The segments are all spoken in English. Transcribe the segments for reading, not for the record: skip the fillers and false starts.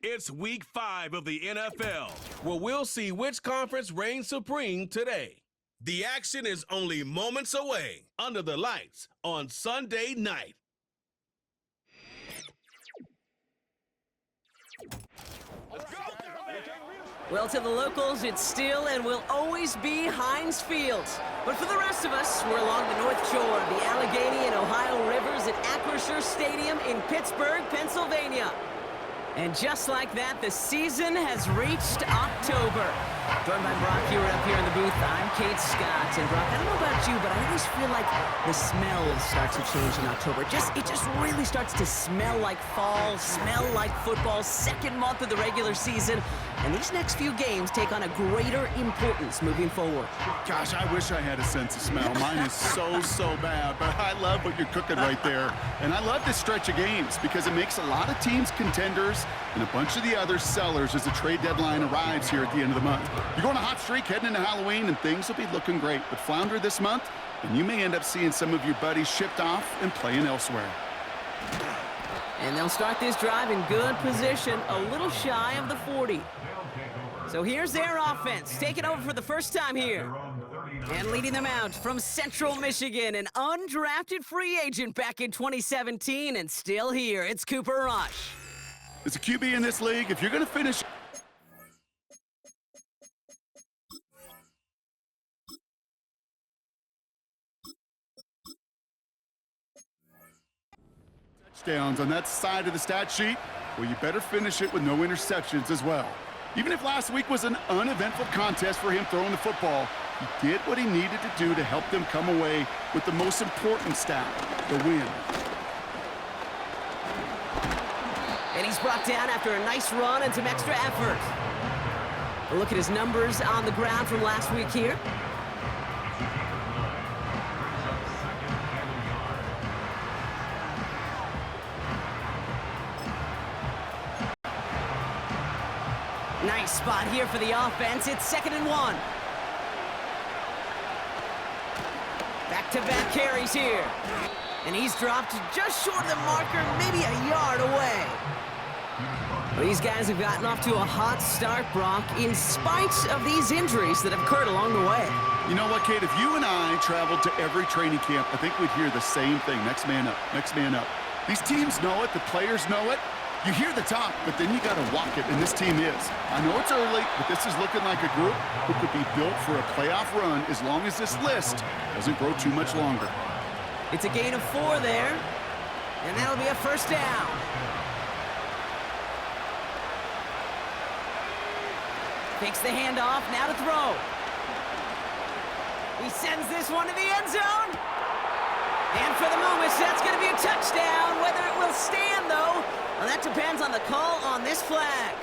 It's Week 5 of the NFL, where we'll see which conference reigns supreme today. The action is only moments away, under the lights on Sunday night. Well, to the locals, it's still and will always be Heinz Field. But for the rest of us, we're along the North Shore, the Allegheny and Ohio Rivers at Acrisure Stadium in Pittsburgh, Pennsylvania. And just like that, the season has reached October. Joined by Brock Hewer up here in the booth, I'm Kate Scott. And Brock, I don't know about you, but I always feel like the smell starts to change in October. It just really starts to smell like fall, smell like football, second month of the regular season. And these next few games take on a greater importance moving forward. Gosh, I wish I had a sense of smell. Mine is so bad, but I love what you're cooking right there. And I love this stretch of games because it makes a lot of teams contenders and a bunch of the other sellers as the trade deadline arrives here at the end of the month. You're going on a hot streak heading into Halloween, and things will be looking great. But flounder this month, and you may end up seeing some of your buddies shipped off and playing elsewhere. And they'll start this drive in good position, a little shy of the 40. So here's their offense, taking over for the first time here. And leading them out from Central Michigan, an undrafted free agent back in 2017, and still here, it's Cooper Rush. As a QB in this league, if you're going to finish... touchdowns on that side of the stat sheet, well, you better finish it with no interceptions as well. Even if last week was an uneventful contest for him throwing the football, he did what he needed to do to help them come away with the most important stat, the win. And he's brought down after a nice run and some extra effort. A look at his numbers on the ground from last week here. Nice spot here for the offense. It's 2nd and 1. Back-to-back carries here. And he's dropped just short of the marker, maybe a yard away. These guys have gotten off to a hot start, Brock, in spite of these injuries that have occurred along the way. You know what, Kate? If you and I traveled to every training camp, I think we'd hear the same thing. Next man up, next man up. These teams know it. The players know it. You hear the talk, but then you got to walk it, and this team is. I know it's early, but this is looking like a group who could be built for a playoff run as long as this list doesn't grow too much longer. It's a gain of 4 there, and that'll be a first down. Takes the handoff, now to throw. He sends this one to the end zone. And for the moment, that's going to be a touchdown. Whether it will stand, though, well, that depends on the call on this flag.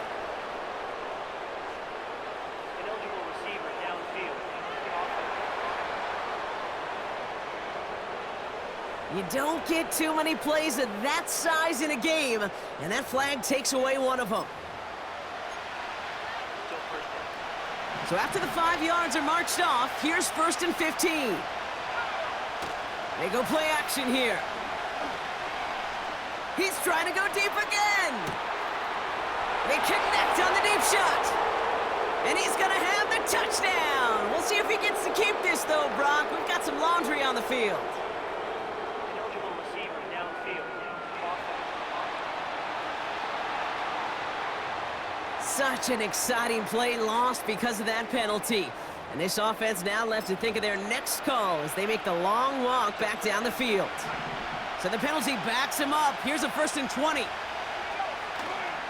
Ineligible receiver downfield. You don't get too many plays of that size in a game, and that flag takes away one of them. So after the 5 yards are marched off, here's 1st and 15. They go play action here. He's trying to go deep again. They connect on the deep shot. And he's going to have the touchdown. We'll see if he gets to keep this, though, Brock. We've got some laundry on the field. Ineligible receiver downfield. Such an exciting play lost because of that penalty. And this offense now left to think of their next call as they make the long walk back down the field. So the penalty backs him up. Here's a 1st and 20.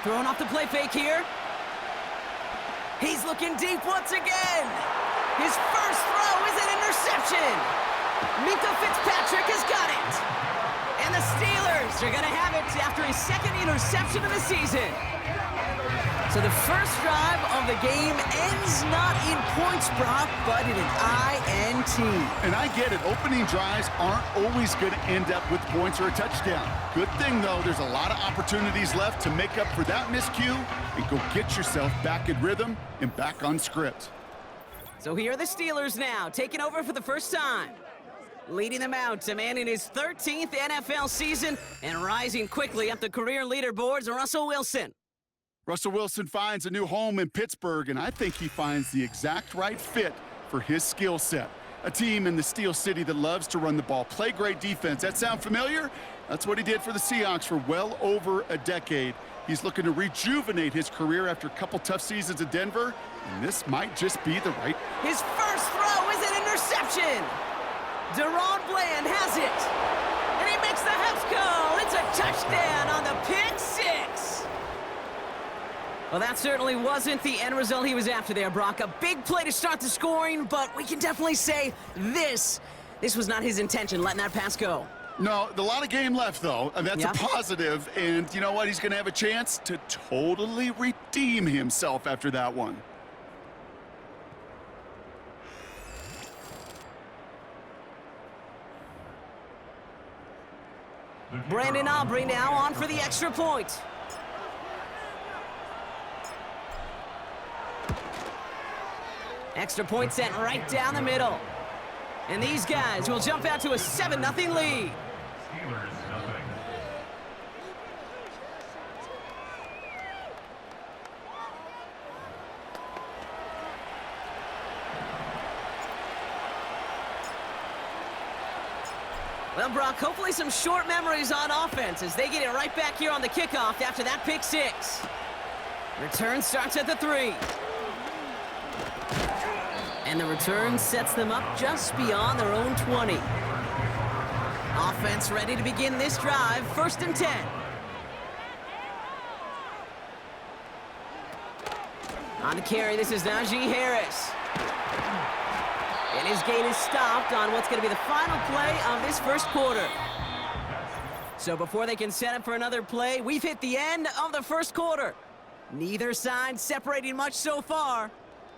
Throwing off the play fake here. He's looking deep once again. His first throw is an interception. Minka Fitzpatrick has got it. And the Steelers are going to have it after his 2nd interception of the season. So the first drive of the game ends not in points, Brock, but in an INT. And I get it. Opening drives aren't always going to end up with points or a touchdown. Good thing, though, there's a lot of opportunities left to make up for that miscue and go get yourself back in rhythm and back on script. So here are the Steelers now, taking over for the first time. Leading them out, a man in his 13th NFL season and rising quickly up the career leaderboards, Russell Wilson. Russell Wilson finds a new home in Pittsburgh, and I think he finds the exact right fit for his skill set. A team in the Steel City that loves to run the ball, play great defense. That sound familiar? That's what he did for the Seahawks for well over a decade. He's looking to rejuvenate his career after a couple tough seasons in Denver, and this might just be the right. His first throw is an interception. Deron Bland has it. And he makes the Huffs go. It's a touchdown on the pick six. Well, that certainly wasn't the end result he was after there, Brock. A big play to start the scoring, but we can definitely say this was not his intention, letting that pass go. No, a lot of game left, though, and that's Yep. a positive. And you know what? He's going to have a chance to totally redeem himself after that one. Brandon Aubrey now on for the extra point. Extra point sent right down the middle. And these guys will jump out to a 7-0 lead. Well, Brock, hopefully some short memories on offense as they get it right back here on the kickoff after that pick six. Return starts at the 3. And the return sets them up just beyond their own 20. Offense ready to begin this drive, 1st and 10. On the carry, this is Najee Harris. And his gain is stopped on what's going to be the final play of this first quarter. So before they can set up for another play, we've hit the end of the first quarter. Neither side separating much so far.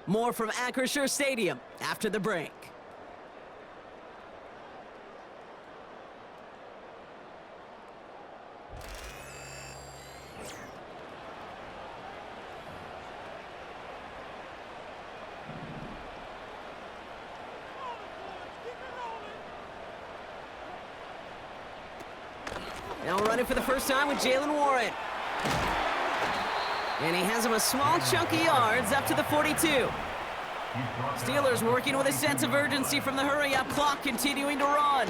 More from Acrisure Stadium after the break. Now running for the first time with Jalen Warren. And he has him a small chunk of yards up to the 42. Steelers working with a sense of urgency from the hurry-up clock, continuing to run.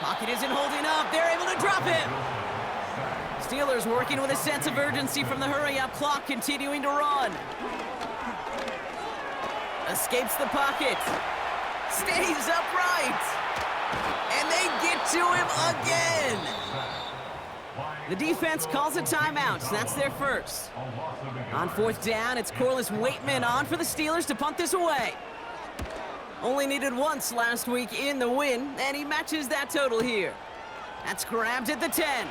Pocket isn't holding up. They're able to drop him. Steelers working with a sense of urgency from the hurry-up clock, continuing to run. Escapes the pocket. Stays upright. And they get to him again. The defense calls a timeout, so that's their first. On 4th down, it's Corliss Waitman on for the Steelers to punt this away. Only needed once last week in the win, and he matches that total here. That's grabbed at the 10.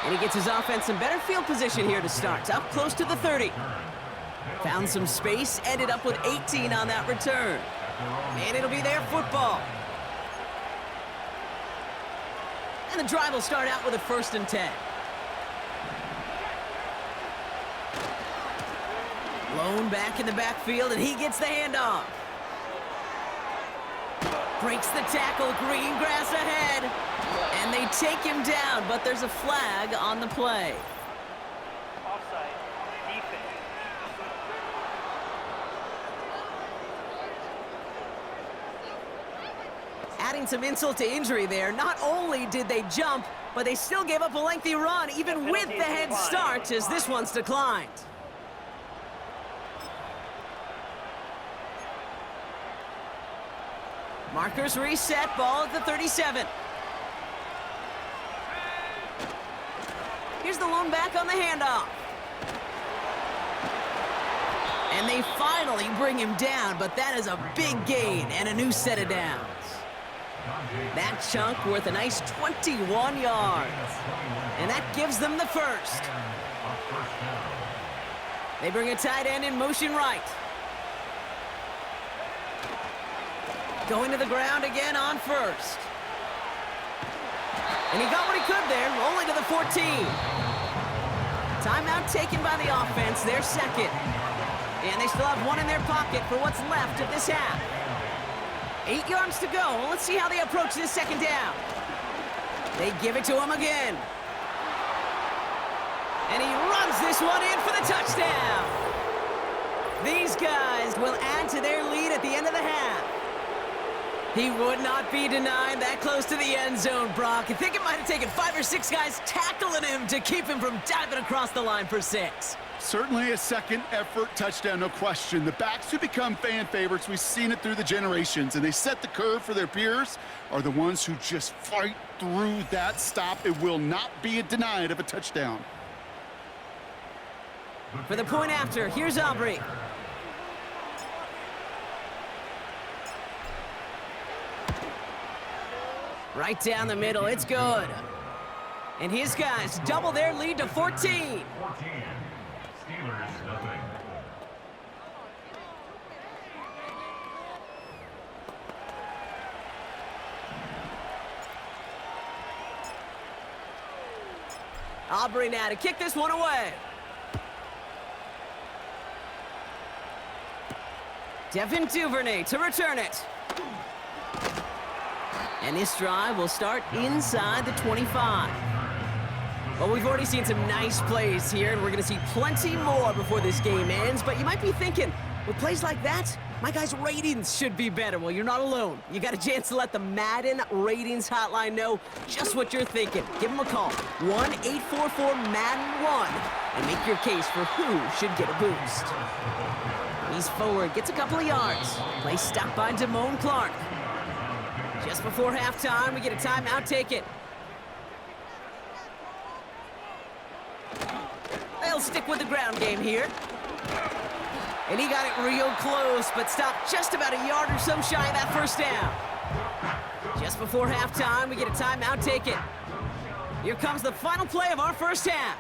And he gets his offense in better field position here to start, up close to the 30. Found some space, ended up with 18 on that return. And it'll be their football. And the drive will start out with a 1st and 10. Lone back in the backfield, and he gets the handoff. Breaks the tackle, green grass ahead. And they take him down, but there's a flag on the play. Offside. Defense. Adding some insult to injury there, not only did they jump, but they still gave up a lengthy run, even with the head start, as this one's declined. Markers reset, ball at the 37. Here's the lone back on the handoff. And they finally bring him down, but that is a big gain and a new set of downs. That chunk worth a nice 21 yards. And that gives them the first. They bring a tight end in motion right. Going to the ground again on 1st. And he got what he could there, rolling to the 14. Timeout taken by the offense, their second. And they still have one in their pocket for what's left of this half. 8 yards to go. Well, let's see how they approach this second down. They give it to him again. And he Drills this one in for the touchdown. These guys will add to their lead at the end of the half. He would not be denied that close to the end zone, Brock. I think it might have taken 5 or 6 guys tackling him to keep him from diving across the line for 6. Certainly a second-effort touchdown, no question. The backs who become fan favorites, we've seen it through the generations, and they set the curve for their peers, are the ones who just fight through that stop. It will not be denied of a touchdown. For the point after, here's Aubrey. Right down the middle, it's good. And his guys double their lead to 14. 14. Steelers, nothing. Aubrey now to kick this one away. Devin Duvernay to return it. And this drive will start inside the 25. Well, we've already seen some nice plays here, and we're going to see plenty more before this game ends. But you might be thinking, with plays like that, my guys' ratings should be better. Well, you're not alone. You got a chance to let the Madden ratings hotline know just what you're thinking. Give them a call, 1-844-MADDEN-1, and make your case for who should get a boost. He's forward, gets a couple of yards. Play stopped by Damone Clark. Just before halftime, we get a timeout taken. They'll stick with the ground game here. And he got it real close, but stopped just about a yard or so shy of that first down. Just before halftime, we get a timeout taken. Here comes the final play of our first half.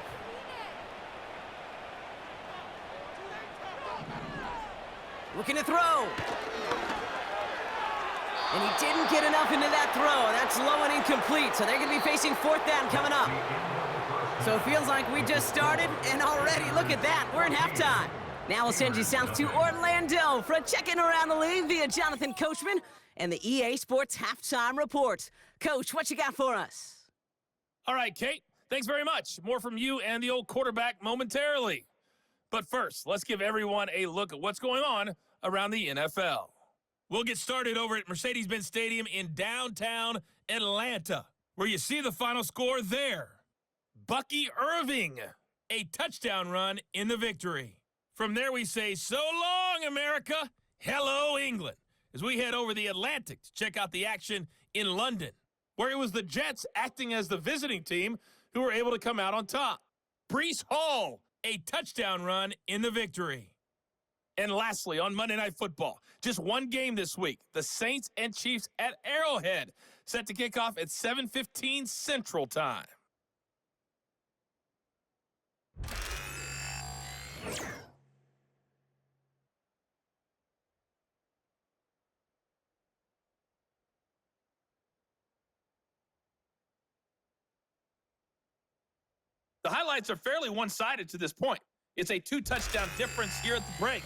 Looking to throw. And he didn't get enough into that throw. That's low and incomplete, so they're going to be facing 4th down coming up. So it feels like we just started, and already, look at that, we're in halftime. Now we'll send you south to Orlando for a check-in around the league via Jonathan Coachman and the EA Sports Halftime Report. Coach, what you got for us? All right, Kate, thanks very much. More from you and the old quarterback momentarily. But first, let's give everyone a look at what's going on around the NFL. We'll get started over at Mercedes-Benz Stadium in downtown Atlanta, where you see the final score there. Bucky Irving, a touchdown run in the victory. From there we say, so long, America, hello, England, as we head over the Atlantic to check out the action in London, where it was the Jets acting as the visiting team who were able to come out on top. Breece Hall, a touchdown run in the victory. And lastly, on Monday Night Football, just one game this week, the Saints and Chiefs at Arrowhead, set to kick off at 7:15 Central Time. The highlights are fairly one-sided to this point. It's a 2-touchdown difference here at the break.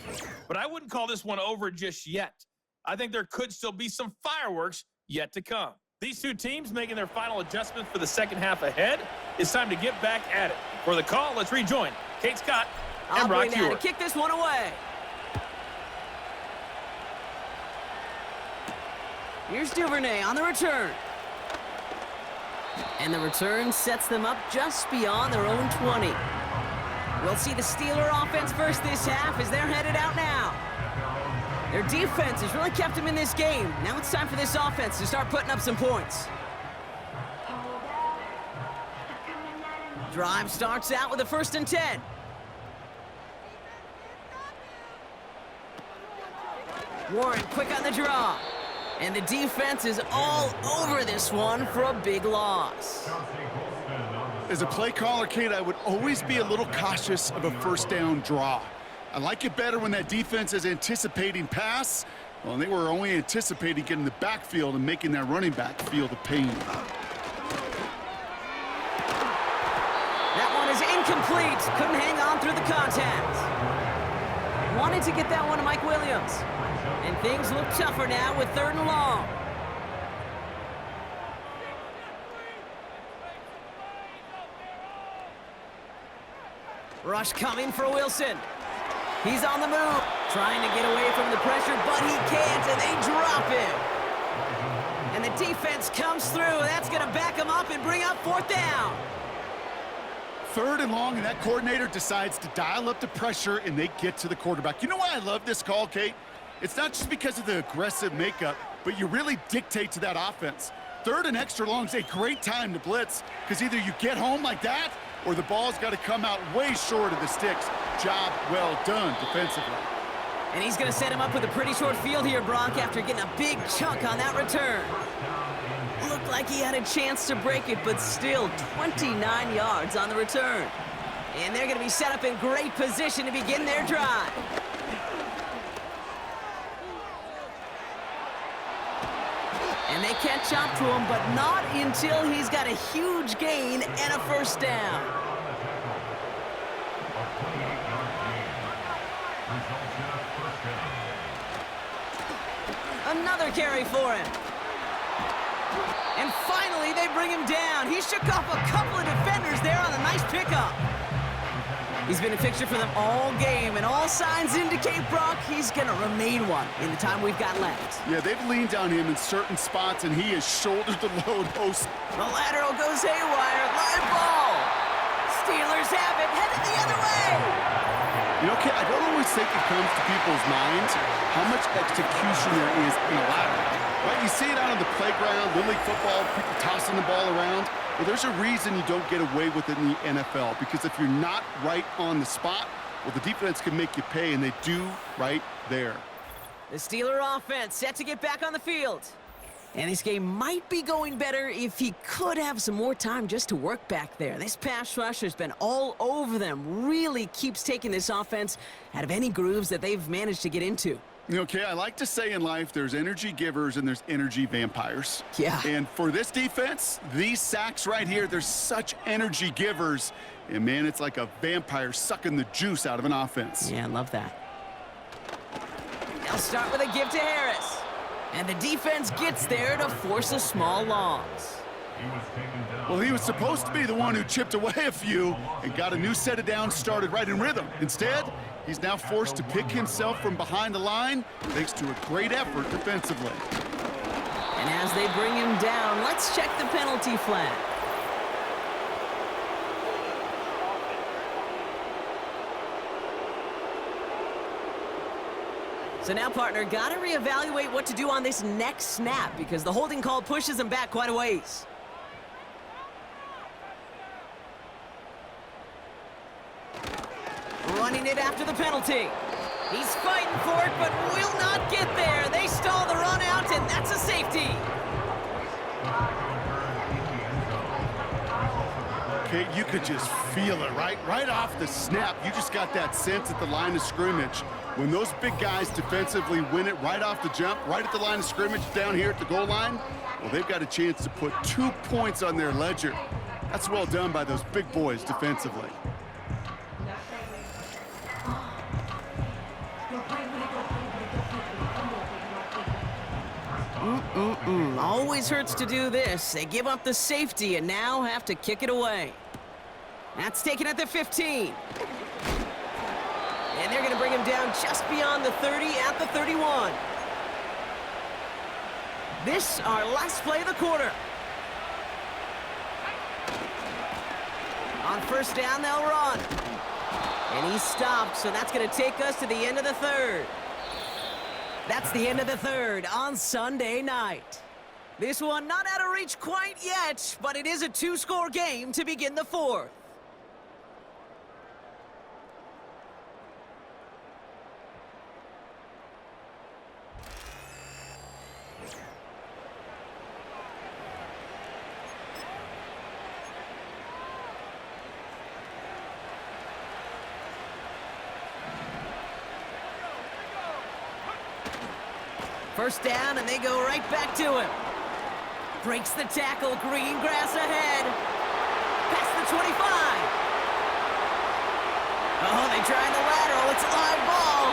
But I wouldn't call this one over just yet. I think there could still be some fireworks yet to come. These two teams making their final adjustment for the second half ahead. It's time to get back at it. For the call, let's rejoin Kate Scott and Brock Aubrey now Hewer. to kick this one away. Here's Duvernay on the return. And the return sets them up just beyond their own 20. We'll see the Steeler offense first this half as they're headed out now. Their defense has really kept them in this game. Now it's time for this offense to start putting up some points. Drive starts out with a 1st and 10. Warren quick on the draw. And the defense is all over this one for a big loss. As a play caller, Kate, I would always be a little cautious of a 1st down draw. I like it better when that defense is anticipating pass. Well, and they were only anticipating getting the backfield and making that running back feel the pain. That one is incomplete. Couldn't hang on through the contact. Wanted to get that one to Mike Williams. And things look tougher now with 3rd and long. Rush coming for Wilson. He's on the move, trying to get away from the pressure, but he can't, and they drop him. And the defense comes through. That's going to back him up and bring up 4th down. 3rd and long, and that coordinator decides to dial up the pressure, and they get to the quarterback. You know why I love this call, Kate? It's not just because of the aggressive makeup, but you really dictate to that offense. 3rd and extra long is a great time to blitz, because either you get home like that, or the ball's got to come out way short of the sticks. Job well done defensively. And he's going to set him up with a pretty short field here, Brock, after getting a big chunk on that return. Looked like he had a chance to break it, but still 29 yards on the return. And they're going to be set up in great position to begin their drive. And they catch up to him, but not until he's got a huge gain and a 1st down. Another carry for him. And finally, they bring him down. He shook off a couple of defenders there on a nice pickup. He's been a fixture for them all game, and all signs indicate, Brock, he's going to remain one in the time we've got left. Yeah, they've leaned on him in certain spots, and he has shouldered the load most. The lateral goes haywire. Live ball. Steelers have it, headed the other way. You know, Kate, I don't always think it comes to people's minds how much execution there is in a lateral. Right? You see it out on the playground, Little League football, people tossing the ball around. Well, there's a reason you don't get away with it in the NFL, because if you're not right on the spot, well, the defense can make you pay, and they do right there. The Steeler offense set to get back on the field. And this game might be going better if he could have some more time just to work back there. This pass rush has been all over them. Really keeps taking this offense out of any grooves that they've managed to get into. Okay, I like to say in life there's energy givers and there's energy vampires. Yeah. And for this defense, these sacks right here, they're such energy givers. And, man, it's like a vampire sucking the juice out of an offense. Yeah, I love that. They'll start with a give to Harris. And the defense gets there to force a small loss. Well, he was supposed to be the one who chipped away a few and got a new set of downs started right in rhythm. Instead, he's now forced to pick himself from behind the line thanks to a great effort defensively. And as they bring him down, let's check the penalty flag. So now, partner, got to reevaluate what to do on this next snap because the holding call pushes him back quite a ways. Running it after the penalty. He's fighting for it, but will not get there. They stall the run out, and that's a safety. Okay, you could just feel it, right off the snap. You just got that sense at the line of scrimmage. When those big guys defensively win it right off the jump, right at the line of scrimmage down here at the goal line, well, they've got a chance to put 2 points on their ledger. That's well done by those big boys defensively. Always hurts to do this. They give up the safety and now have to kick it away. That's taken at the 15. And they're going to bring him down just beyond the 30 at the 31. This our last play of the quarter. On first down, they'll run. And he stopped, so that's going to take us to the end of the third. That's the end of the third on Sunday night. This one not out of reach quite yet, but it is a 2-score game to begin the fourth. First down, and they go right back to him. Breaks the tackle, green grass ahead. Past the 25. Oh, they tried the lateral. It's a live ball.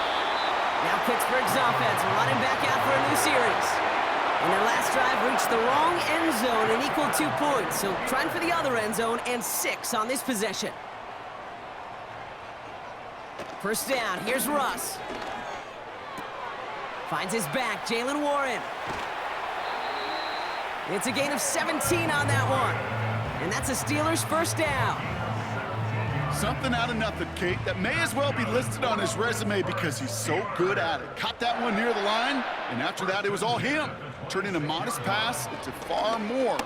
Now Pittsburgh's offense running back out for a new series. And their last drive reached the wrong end zone and equaled 2 points. So trying for the other end zone and 6 on this possession. First down, here's Russ. Finds his back, Jalen Warren. It's a gain of 17 on that one. And that's a Steelers first down. Something out of nothing, Kate, that may as well be listed on his resume because he's so good at it. Caught that one near the line, and after that, it was all him. Turning a modest pass into far more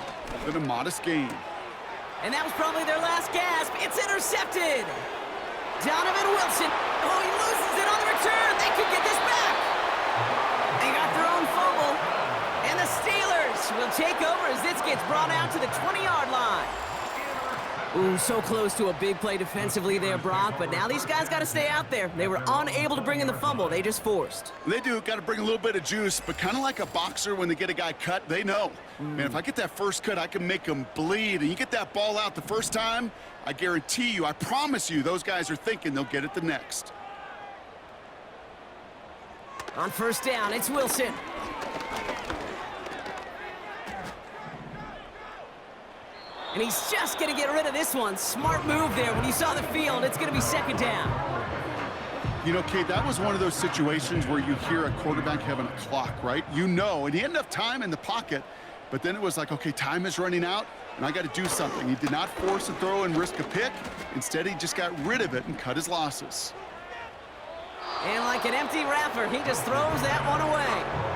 than a modest gain. And that was probably their last gasp. It's intercepted. Donovan Wilson. Oh, he loses it on the return. They could get this back. They got their own fumble. And the Steelers will take over as this gets brought out to the 20-yard line. Ooh, so close to a big play defensively there, Brock, but now these guys got to stay out there. They were unable to bring in the fumble. They just forced. They do. Got to bring a little bit of juice, but kind of like a boxer when they get a guy cut, they know. Man, if I get that first cut, I can make them bleed. And you get that ball out the first time, I guarantee you, I promise you, those guys are thinking they'll get it the next. On first down, it's Wilson. And he's just going to get rid of this one. Smart move there. When you saw the field, it's going to be second down. You know, Kate, that was one of those situations where you hear a quarterback having a clock, right? You know, and he had enough time in the pocket, but then it was like, okay, time is running out, and I got to do something. He did not force a throw and risk a pick. Instead, he just got rid of it and cut his losses. And like an empty wrapper, he just throws that one away.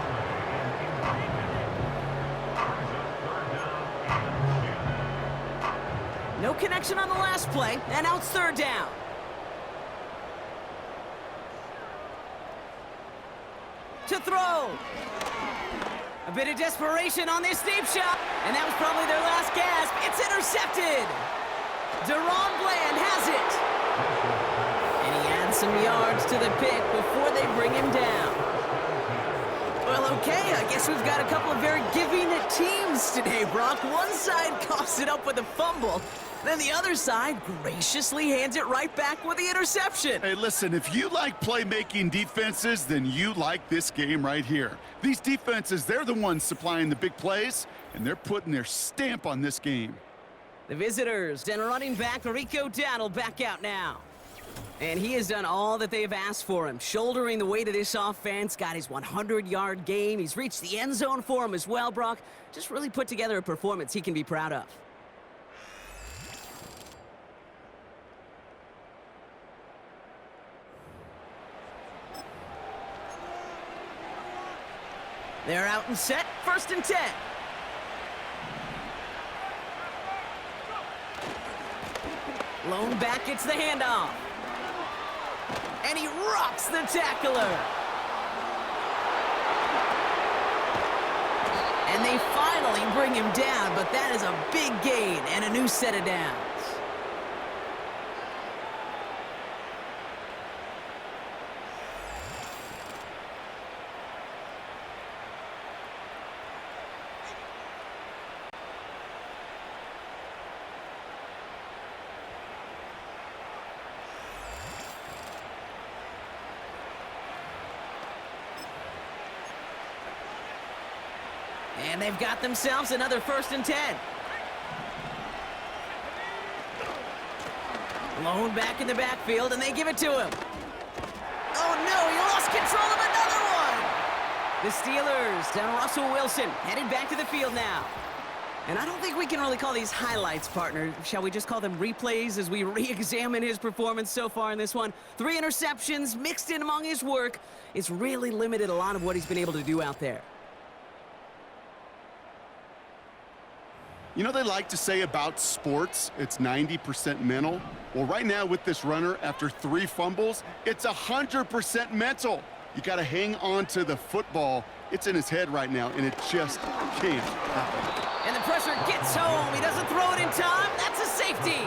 No connection on the last play, and now it's third down. To throw. A bit of desperation on this deep shot, and that was probably their last gasp. It's intercepted. Deron Bland has it. And he adds some yards to the pick before they bring him down. Well, okay, I guess we've got a couple of very giving teams today, Brock. One side coughs it up with a fumble. Then the other side graciously hands it right back with the interception. Hey, listen, if you like playmaking defenses, then you like this game right here. These defenses, they're the ones supplying the big plays, and they're putting their stamp on this game. The visitors and running back Rico Dowdle back out now. And he has done all that they've asked for him. Shouldering the weight of this offense, got his 100-yard game. He's reached the end zone for him as well, Brock. Just really put together a performance he can be proud of. They're out and set, 1st and 10. Lone back gets the handoff. And he rocks the tackler. And they finally bring him down, but that is a big gain and a new set of downs. And they've got themselves another 1st and 10. Lone back in the backfield, and they give it to him. Oh, no, he lost control of another one. The Steelers down Russell Wilson, headed back to the field now. And I don't think we can really call these highlights, partner. Shall we just call them replays as we re-examine his performance so far in this one? 3 interceptions mixed in among his work. It's really limited a lot of what he's been able to do out there. You know, they like to say about sports, it's 90% mental. Well, right now with this runner, after 3 fumbles, it's 100% mental. You got to hang on to the football. It's in his head right now, and it just can't happen. And the pressure gets home. He doesn't throw it in time. That's a safety.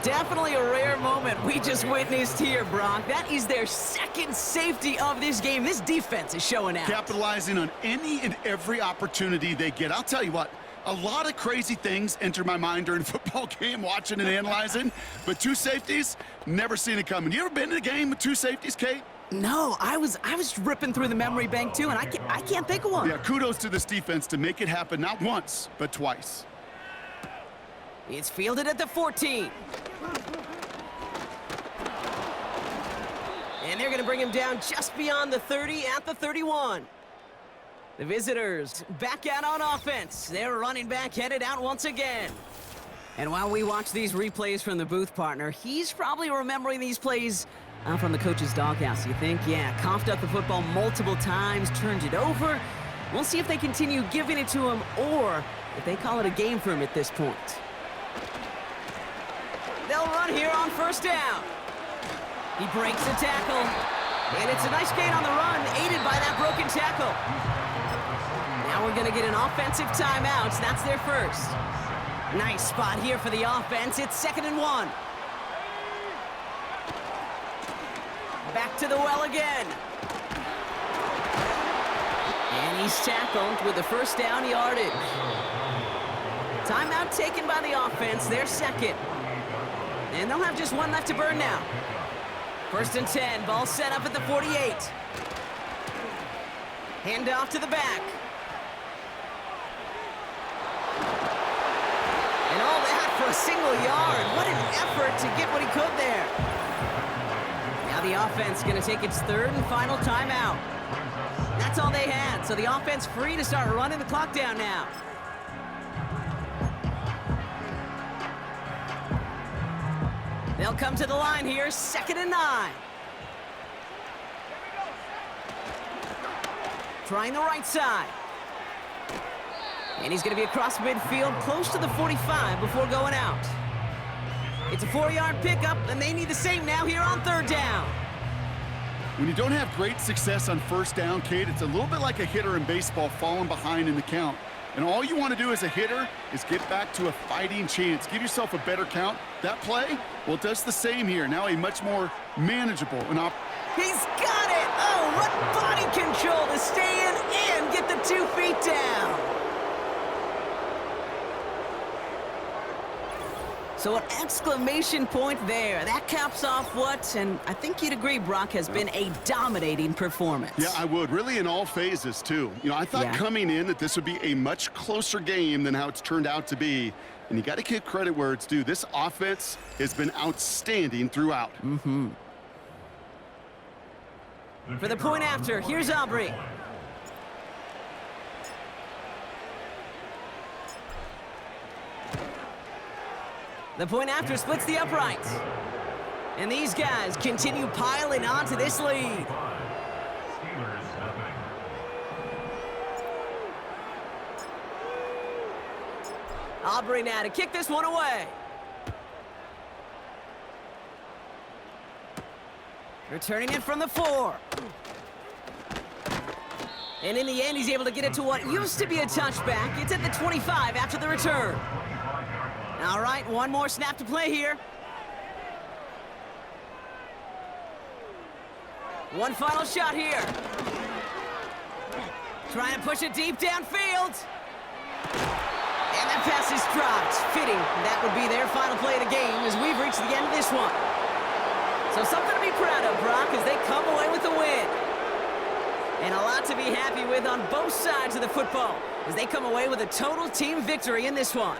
Definitely a rare moment we just witnessed here, Brock. That is their 2nd safety of this game. This defense is showing out. Capitalizing on any and every opportunity they get. I'll tell you what. A lot of crazy things enter my mind during a football game, watching and analyzing, but 2 safeties, never seen it coming. You ever been in a game with 2 safeties, Kate? No, I was ripping through the memory bank too, and I can't think of one. Yeah, kudos to this defense to make it happen not once, but twice. It's fielded at the 14. And they're going to bring him down just beyond the 30 at the 31. The visitors back out on offense. Their running back headed out once again. And while we watch these replays from the booth partner, he's probably remembering these plays from the coach's doghouse, you think? Yeah, coughed up the football multiple times, turned it over. We'll see if they continue giving it to him or if they call it a game for him at this point. They'll run here on first down. He breaks a tackle. And it's a nice gain on the run, aided by that broken tackle. Now we're going to get an offensive timeout. That's their first. Nice spot here for the offense. It's 2nd and 1. Back to the well again. And he's tackled with the first down yardage. Timeout taken by the offense, their second. And they'll have just one left to burn now. 1st and 10, ball set up at the 48. Hand off to the back. And all that for a single yard. What an effort to get what he could there. Now the offense going to take its 3rd and final timeout. That's all they had, so the offense free to start running the clock down now. They'll come to the line here, 2nd and 9. Trying the right side. And he's going to be across midfield, close to the 45 before going out. It's a 4-yard pickup, and they need the same now here on 3rd down. When you don't have great success on first down, Kate, it's a little bit like a hitter in baseball falling behind in the count. And all you want to do as a hitter is get back to a fighting chance. Give yourself a better count. That play, well, it does the same here. Now a much more manageable and He's got it! Oh, what body control to stay in and get the 2 feet down. So an exclamation point there. That caps off what, and I think you'd agree, Brock, has been a dominating performance. Yeah, I would. Really in all phases, too. You know, I thought coming in that this would be a much closer game than how it's turned out to be. And you got to give credit where it's due. This offense has been outstanding throughout. For the point after, here's Aubrey. The point after splits the uprights. And these guys continue piling onto this lead. Aubrey now to kick this one away. Returning it from the 4. And in the end, he's able to get it to what used to be a touchback. It's at the 25 after the return. All right, one more snap to play here. One final shot here. Trying to push it deep downfield. And that pass is dropped. Fitting, that would be their final play of the game as we've reached the end of this one. So something to be proud of, Brock, as they come away with the win. And a lot to be happy with on both sides of the football as they come away with a total team victory in this one.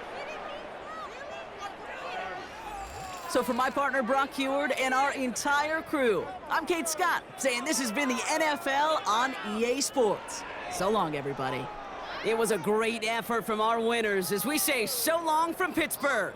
So for my partner, Brock Heward, and our entire crew, I'm Kate Scott, saying this has been the NFL on EA Sports. So long, everybody. It was a great effort from our winners as we say so long from Pittsburgh.